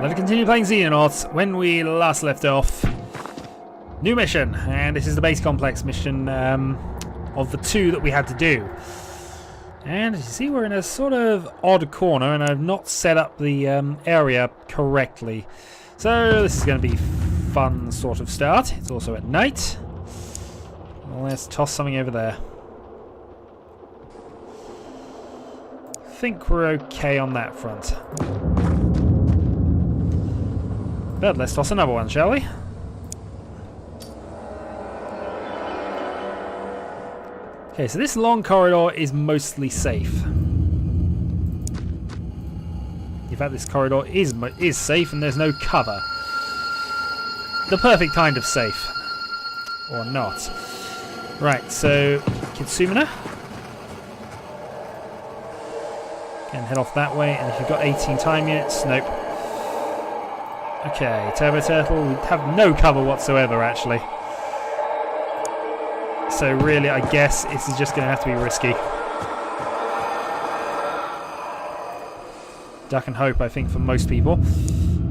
Let's continue playing Xenonauts. When we last left off, new mission, and this is the base complex mission of the two that we had to do. And as you see, we're in a sort of odd corner, and I've not set up the area correctly. So this is going to be fun sort of start. It's also at night. Let's toss something over there. I think we're okay on that front. But let's toss another one, shall we? Okay, so this long corridor is mostly safe. In fact, this corridor is safe and there's no cover. The perfect kind of safe. Or not. Right, so Kitsumina. Can head off that way, and if you've got 18 time units, nope. Okay, Turbo Turtle, we have no cover whatsoever actually. So really, I guess this is just going to have to be risky. Duck and hope, I think, for most people.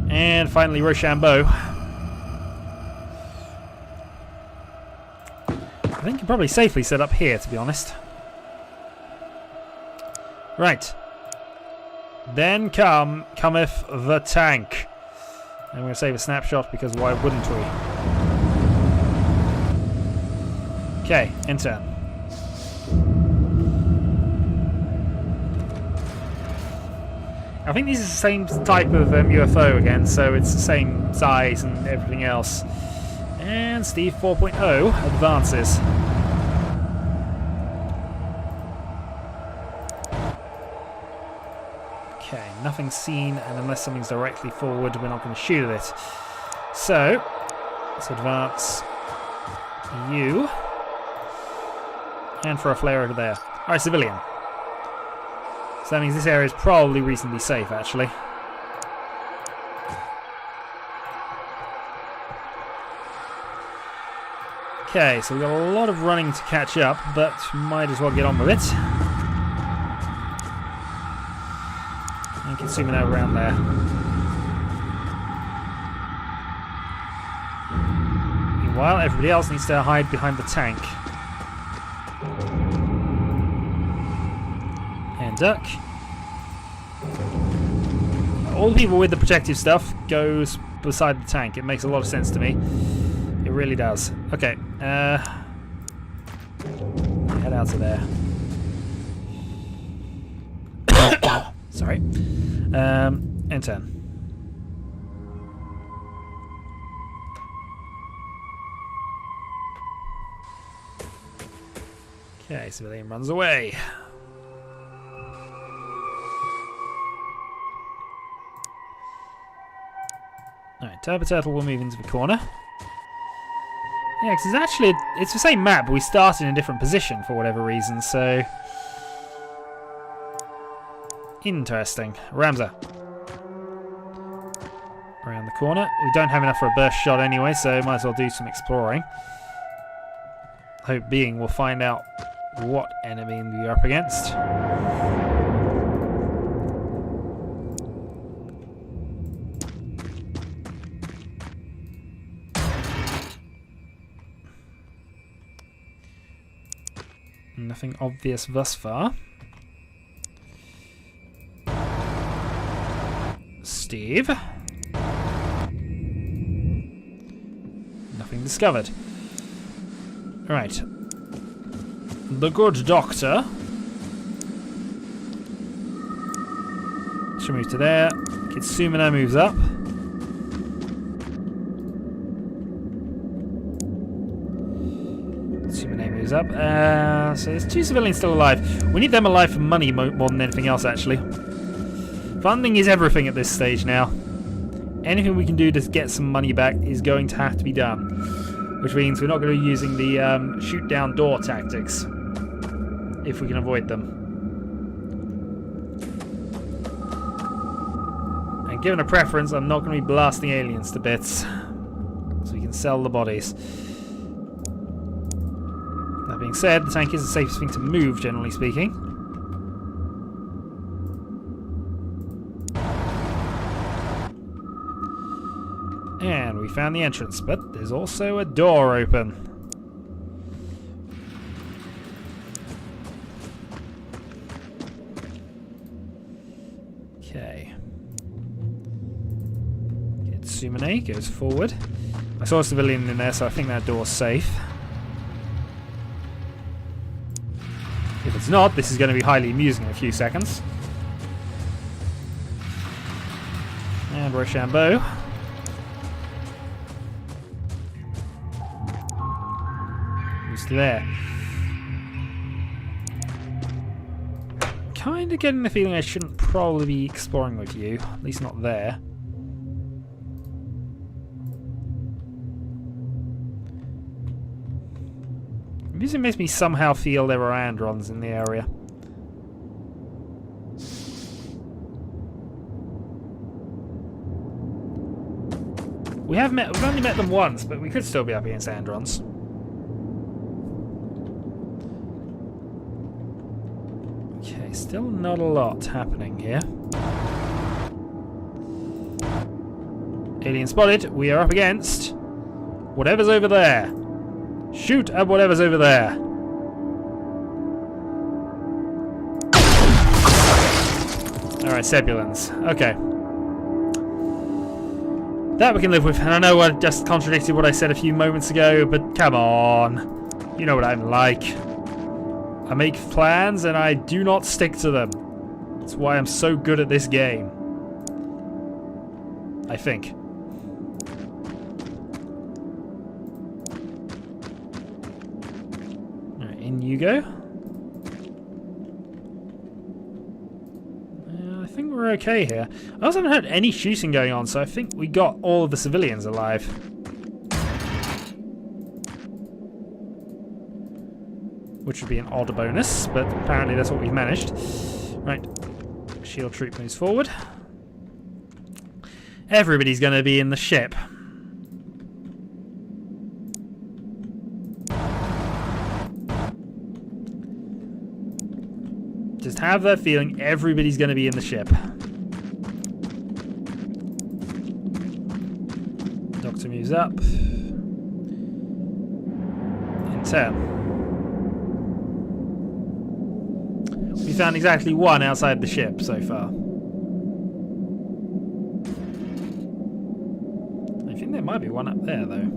And finally, Rochambeau. I think you're probably safely set up here, to be honest. Right. Then cometh the tank. And we're going to save a snapshot because why wouldn't we? Okay, enter. I think this is the same type of UFO again, so it's the same size and everything else. And Steve 4.0 advances. Okay, nothing seen, and unless something's directly forward, we're not going to shoot at it. So, let's advance you. And for a flare over there. Alright, civilian. So that means this area is probably reasonably safe, actually. Okay, so we've got a lot of running to catch up, but might as well get on with it. And consuming that around there. Meanwhile, everybody else needs to hide behind the tank. And duck. All the people with the protective stuff goes beside the tank. It makes a lot of sense to me. It really does. Okay. Head out of there. Sorry. Enter. Okay, civilian runs away. Alright, Turbo Turtle will move into the corner. Yeah, because it's the same map, but we started in a different position for whatever reason, so... Interesting. Ramza. Around the corner. We don't have enough for a burst shot anyway, so might as well do some exploring. Hope being we'll find out what enemy we're up against. Nothing obvious thus far. Steve. Nothing discovered. Right. The good doctor. She'll move to there. Kitsumina moves up. Moves up. So there's two civilians still alive. We need them alive for money more than anything else, actually. Funding is everything at this stage now. Anything we can do to get some money back is going to have to be done. Which means we're not going to be using the shoot down door tactics. If we can avoid them. And given a preference, I'm not going to be blasting aliens to bits. So we can sell the bodies. That being said, the tank is the safest thing to move, generally speaking. And we found the entrance, but there's also a door open. Okay. Sumine goes forward. I saw a civilian in there, so I think that door's safe. If it's not, this is going to be highly amusing in a few seconds. And Rochambeau. Who's there? Kind of getting the feeling I shouldn't probably be exploring with you, at least not there. Music makes me somehow feel there are Androns in the area. We've only met them once, but we could still be up against Androns. Okay, still not a lot happening here. Alien spotted. We are up against whatever's over there. Shoot at whatever's over there. Alright, Sebulans. Okay. That we can live with. And I know I just contradicted what I said a few moments ago, but come on. You know what I'm like. I make plans and I do not stick to them. That's why I'm so good at this game. I think. In you go. I think we're okay here. I also haven't heard any shooting going on, so I think we got all of the civilians alive. Which would be an odd bonus, but apparently that's what we've managed. Right. Shield troop moves forward. Everybody's going to be in the ship. Just have that feeling everybody's going to be in the ship. Doctor moves up. In turn. We found exactly one outside the ship so far. I think there might be one up there though.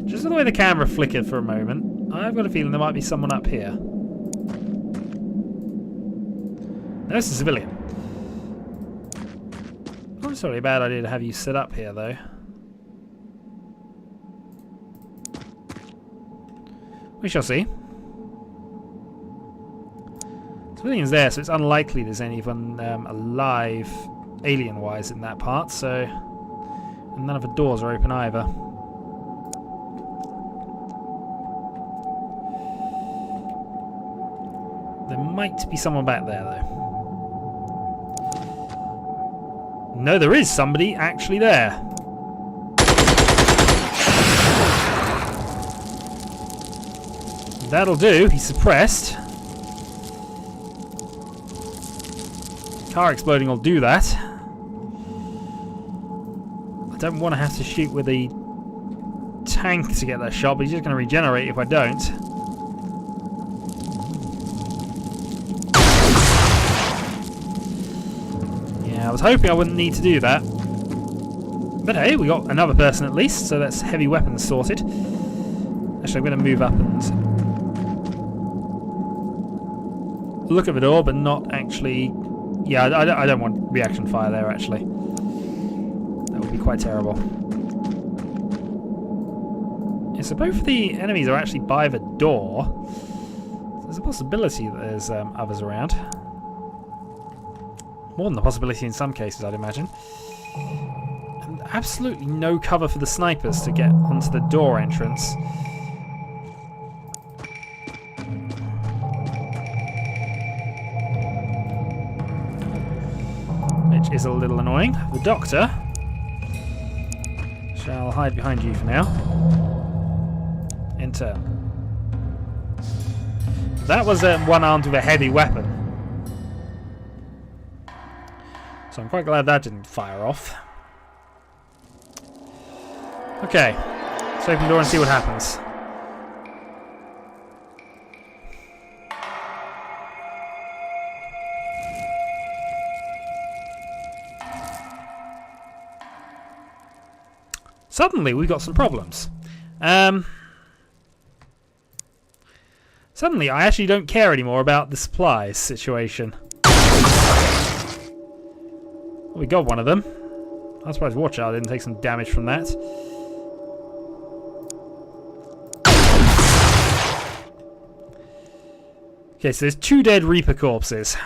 Just the way the camera flickered for a moment, I've got a feeling there might be someone up here. That's a civilian. I'm sorry, a bad idea to have you sit up here, though. We shall see. Civilian's there, so it's unlikely there's anyone alive, alien-wise, in that part. So, and none of the doors are open either. There might be someone back there, though. No, there is somebody actually there. That'll do. He's suppressed. Car exploding will do that. I don't want to have to shoot with a tank to get that shot, but he's just going to regenerate if I don't. I was hoping I wouldn't need to do that. But hey, we got another person at least, so that's heavy weapons sorted. Actually, I'm going to move up and look at the door, but not actually... Yeah, I don't want reaction fire there, actually. That would be quite terrible. Yeah, so both of the enemies are actually by the door. So there's a possibility that there's others around. More than the possibility in some cases, I'd imagine. And absolutely no cover for the snipers to get onto the door entrance. Which is a little annoying. The doctor shall hide behind you for now. Enter. That was one armed with a heavy weapon. So I'm quite glad that didn't fire off. Okay, let's open the door and see what happens. Suddenly, we've got some problems. Suddenly, I actually don't care anymore about the supplies situation. Well, we got one of them. I'm surprised Watchout didn't take some damage from that. Okay, so there's 2 dead Reaper corpses.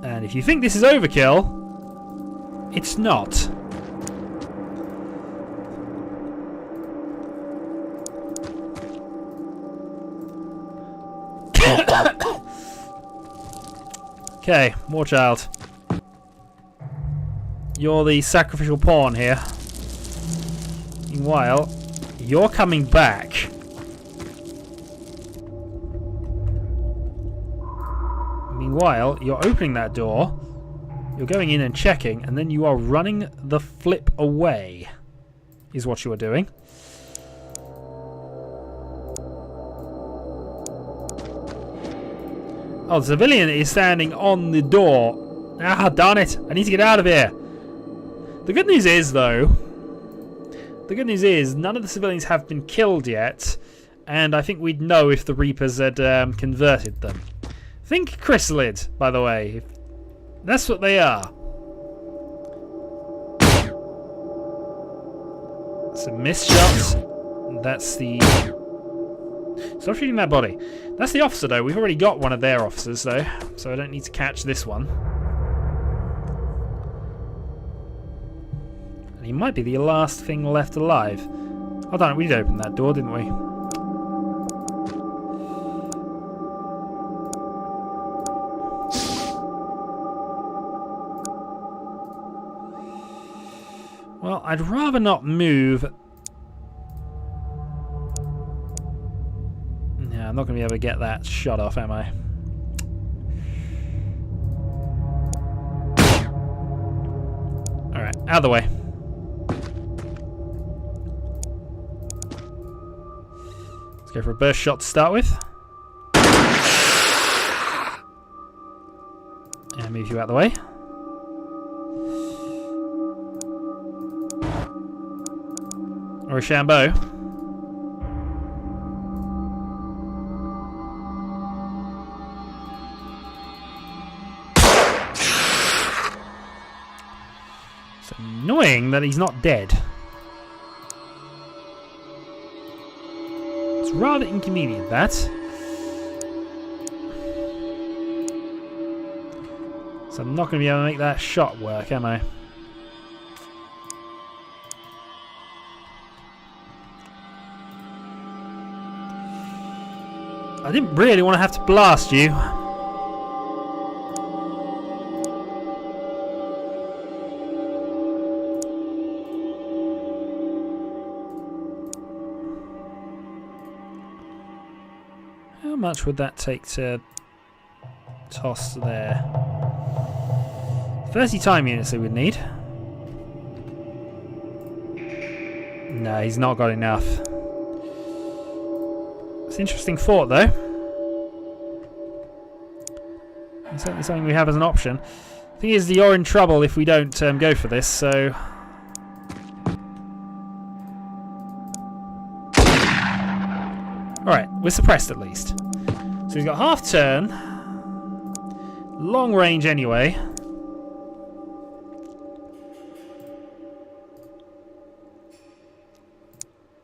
And if you think this is overkill, it's not. Okay, Warchild. You're the sacrificial pawn here. Meanwhile, you're coming back. Meanwhile, you're opening that door. You're going in and checking, and then you are running the flip away, is what you are doing. Oh, the civilian is standing on the door. Ah, darn it. I need to get out of here. The good news is, though, none of the civilians have been killed yet, and I think we'd know if the Reapers had converted them. Think chrysalid, by the way. That's what they are. Some missed shots. That's the... Stop shooting that body. That's the officer, though. We've already got one of their officers, though, so I don't need to catch this one. And he might be the last thing left alive. Oh, darn it, we did open that door, didn't we? Well, I'd rather not move. Yeah, I'm not going to be able to get that shot off, am I? Alright, out of the way. Let's go for a burst shot to start with. And move you out of the way. Or a Shambo. It's annoying that he's not dead. It's rather inconvenient, that. So I'm not going to be able to make that shot work, am I? I didn't really want to have to blast you. How much would that take to toss there? 30 time units we would need. No, he's not got enough. It's an interesting thought, though. It's certainly something we have as an option. The thing is, you're in trouble if we don't go for this, so... Alright, we're suppressed at least. So he's got half turn. Long range anyway.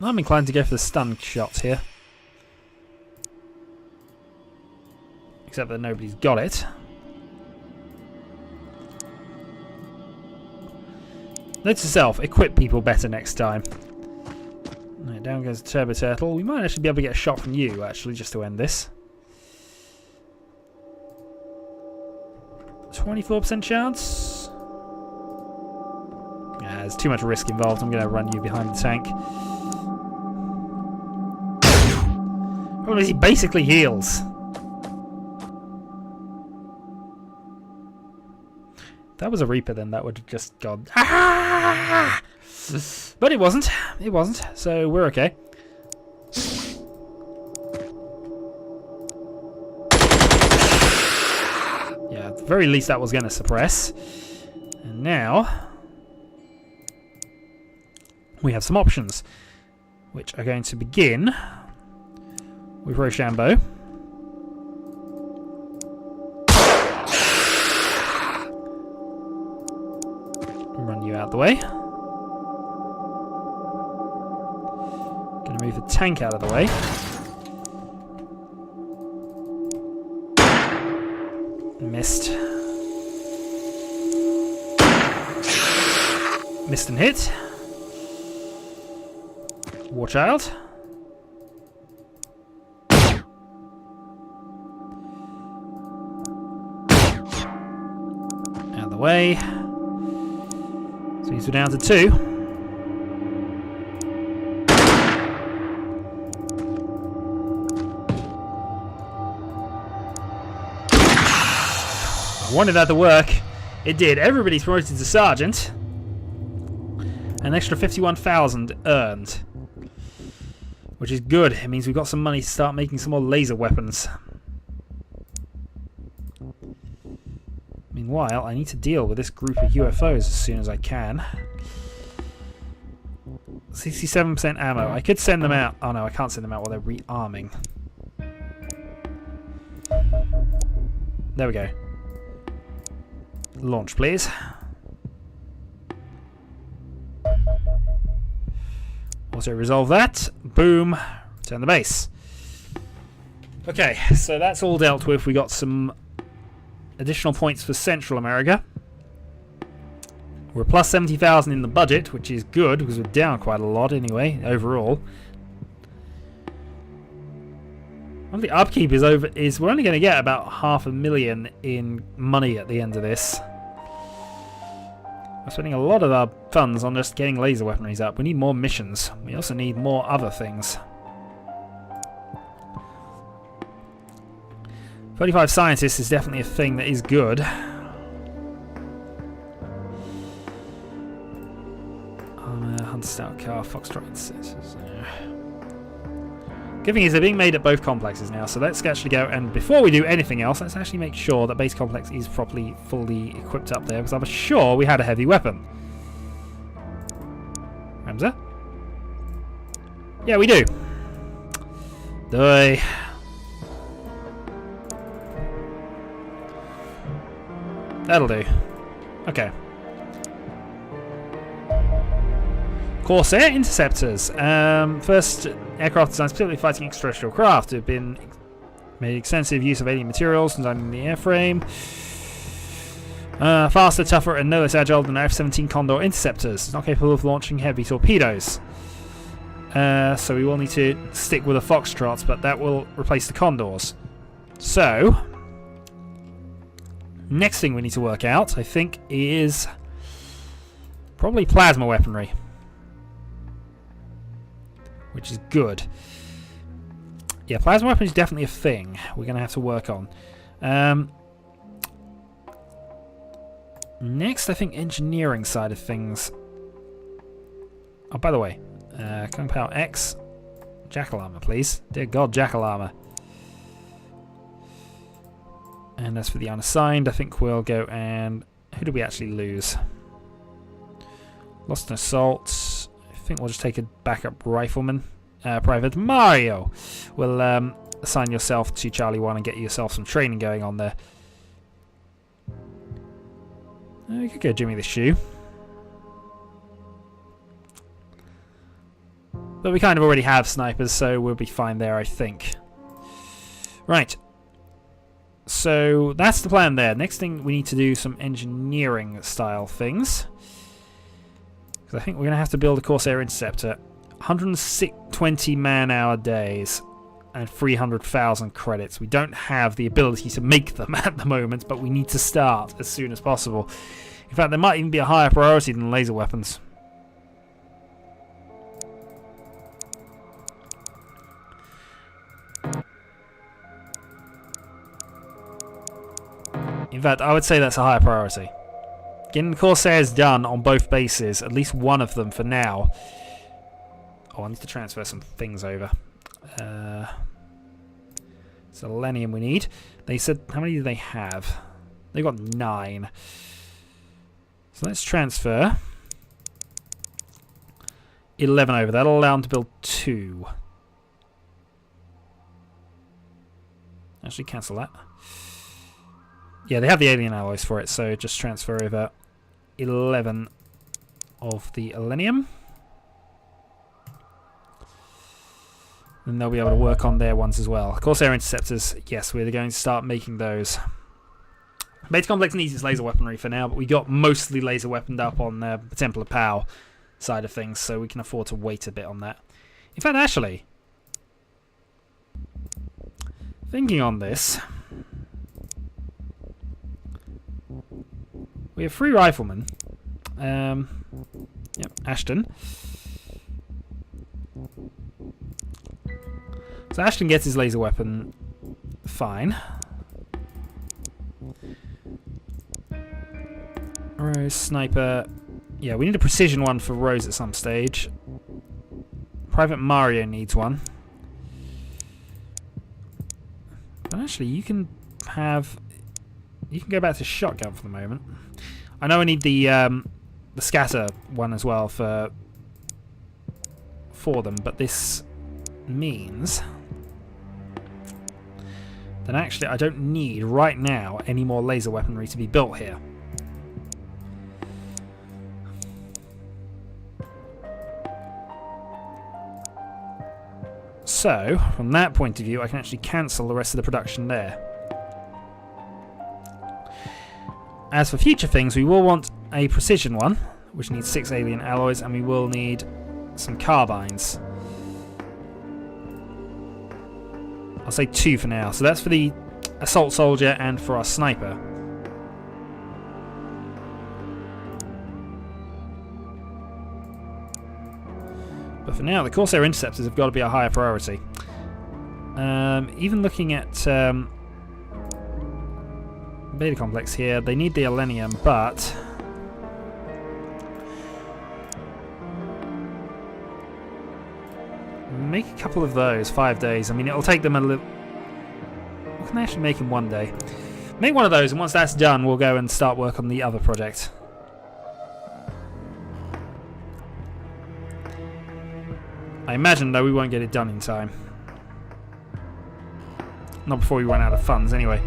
I'm inclined to go for the stun shot here. Except that nobody's got it. Note to self, equip people better next time. Right, down goes the Turbo Turtle. We might actually be able to get a shot from you, actually, just to end this. 24% chance? Yeah, there's too much risk involved. I'm going to run you behind the tank. Problem is, he basically heals. that was a Reaper, then that would have just gone. Ah! But it wasn't. It wasn't. So we're okay. Yeah, at the very least that was going to suppress. And now we have some options, which are going to begin with Rochambeau. Run you out the way. Gonna move the tank out of the way. Missed. Missed and hit. War Child. Out of the way. So he's down to 2. I wanted that to work. It did. Everybody's promoted to Sergeant. An extra 51,000 earned. Which is good. It means we've got some money to start making some more laser weapons. Meanwhile, I need to deal with this group of UFOs as soon as I can. 67% ammo. I could send them out. Oh no, I can't send them out while they're rearming. There we go. Launch, please. Also resolve that. Boom. Return the base. Okay, so that's all dealt with. We got some additional points for Central America. We're plus 70,000 in the budget, which is good because we're down quite a lot anyway overall. Well, the upkeep is over. We're only going to get about 500,000 in money at the end of this. We're spending a lot of our funds on just getting laser weaponries up. We need more missions. We also need more other things. 35 scientists is definitely a thing that is good. Hunter Stout Car, Foxtrot Incisors. Good thing is they're being made at both complexes now, so let's actually go, and before we do anything else, let's actually make sure that base complex is properly, fully equipped up there, because I'm sure we had a heavy weapon. Ramza? Yeah, we do. Die. That'll do. Okay. Corsair interceptors. First aircraft designed specifically fighting extraterrestrial craft. Have been made extensive use of alien materials, designing the airframe. Faster, tougher, and no less agile than F-17 Condor interceptors. It's not capable of launching heavy torpedoes. So we will need to stick with the Foxtrots, but that will replace the Condors. So, next thing we need to work out, I think, is probably plasma weaponry. Which is good. Yeah, plasma weapon is definitely a thing we're going to have to work on. Next, I think engineering side of things. Oh, by the way, Kung Pao X, Jackal Armor, please. Dear God, Jackal Armor. And as for the unassigned, I think we'll go and... Who did we actually lose? Lost an assault. I think we'll just take a backup rifleman. Private Mario. We'll assign yourself to Charlie 1 and get yourself some training going on there. We could go Jimmy the Shoe. But we kind of already have snipers, so we'll be fine there, I think. Right. So that's the plan there. Next thing, we need to do some engineering style things. Because I think we're going to have to build a Corsair Interceptor. 120 man-hour days and 300,000 credits. We don't have the ability to make them at the moment, but we need to start as soon as possible. In fact, there might even be a higher priority than laser weapons. In fact, I would say that's a higher priority. Getting the Corsairs done on both bases, at least one of them for now. Oh, I need to transfer some things over. Selenium we need. They said, how many do they have? They've got 9. So let's transfer 11 over. That'll allow them to build 2. Actually, cancel that. Yeah, they have the alien alloys for it, so just transfer over 11 of the Elenium. And they'll be able to work on their ones as well. Corsair Interceptors, yes, we're going to start making those. Beta Complex needs its laser weaponry for now, but we got mostly laser weaponed up on the Temple of Power side of things, so we can afford to wait a bit on that. In fact, actually, thinking on this, we have 3 riflemen. Yep, Ashton. So Ashton gets his laser weapon fine. Rose, sniper. Yeah, we need a precision one for Rose at some stage. Private Mario needs one. But actually, you can have... You can go back to shotgun for the moment. I know I need the scatter one as well for them, but this means that actually I don't need right now any more laser weaponry to be built here. So, from that point of view, I can actually cancel the rest of the production there. As for future things, we will want a precision one, which needs 6 alien alloys, and we will need some carbines. I'll say 2 for now. So that's for the assault soldier and for our sniper. But for now, the Corsair Interceptors have got to be a higher priority. Even looking at Beta Complex here, they need the Elenium, but make a couple of those, 5 days. I mean, it'll take them a little... What can they actually make in 1 day? Make one of those, and once that's done, we'll go and start work on the other project. I imagine, though, we won't get it done in time. Not before we run out of funds, anyway.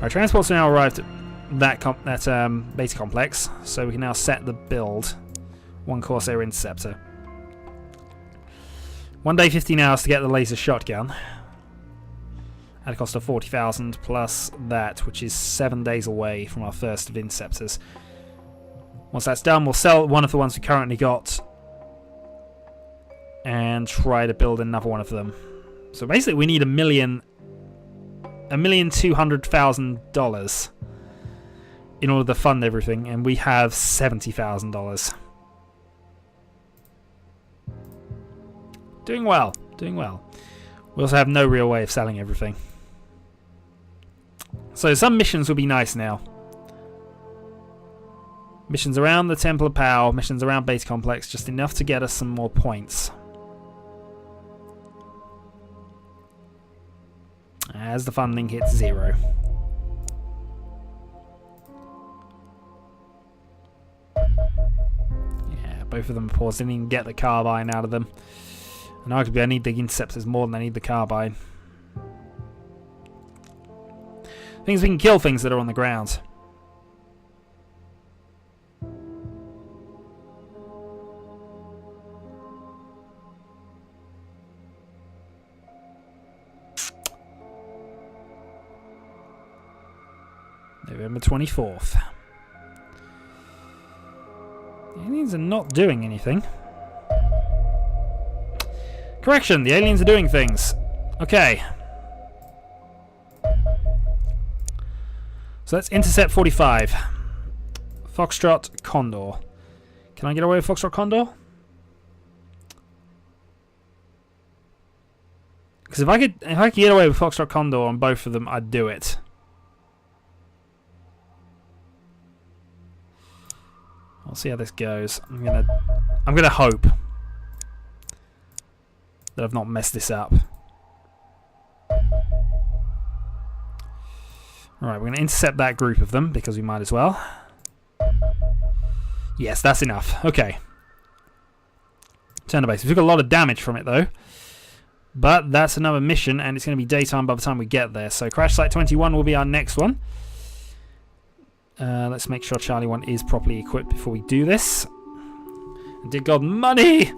Our transports are now arrived at that beta complex, so we can now set the build. 1 Corsair Interceptor. 1 day, 15 hours to get the laser shotgun. At a cost of 40,000 plus that, which is 7 days away from our first of Interceptors. Once that's done, we'll sell one of the ones we currently got and try to build another one of them. So basically, we need $1,200,000 in order to fund everything, and we have $70,000. Doing well, doing well. We also have no real way of selling everything. So some missions will be nice now. Missions around the Temple of Power, missions around Base Complex, just enough to get us some more points. As the funding hits 0. Yeah, both of them are paused. Didn't even get the carbine out of them. And arguably I need the Interceptors more than I need the carbine. Things we can kill things that are on the ground. November 24th. The aliens are not doing anything. Correction, the aliens are doing things. Okay. So let's intercept 45. Foxtrot Condor. Can I get away with Foxtrot Condor? Because if I could get away with Foxtrot Condor on both of them, I'd do it. see how this goes. I'm gonna hope that I've not messed this up. Alright, we're going to intercept that group of them, because we might as well. Yes, that's enough. Okay. Turn the base. We took a lot of damage from it, though. But that's another mission, and it's going to be daytime by the time we get there. So Crash Site 21 will be our next one. Let's make sure Charlie 1 is properly equipped before we do this. And dear God, money!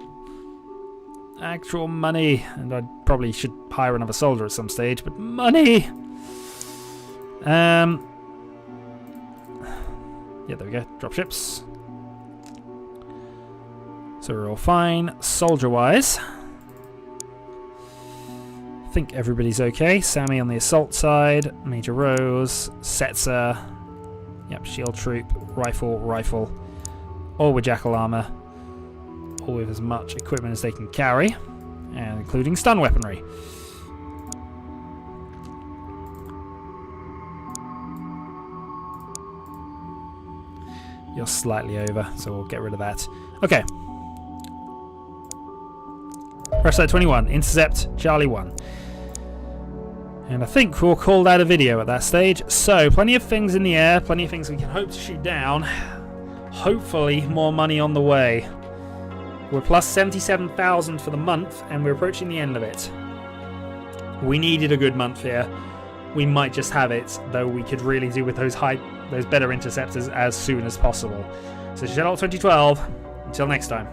Actual money. And I probably should hire another soldier at some stage, but money! Yeah, there we go. Dropships. So we're all fine. Soldier-wise, I think everybody's okay. Sammy on the assault side. Major Rose. Setzer. Yep, shield troop. Rifle. All with jackal armor. All with as much equipment as they can carry. And including stun weaponry. You're slightly over, so we'll get rid of that. Okay. Crash Site 21, intercept Charlie 1. And I think we'll call that a video at that stage. So, plenty of things in the air, plenty of things we can hope to shoot down. Hopefully, more money on the way. We're plus 77,000 for the month, and we're approaching the end of it. We needed a good month here. We might just have it, though we could really do with those better interceptors as soon as possible. So Xenonauts 2012, until next time.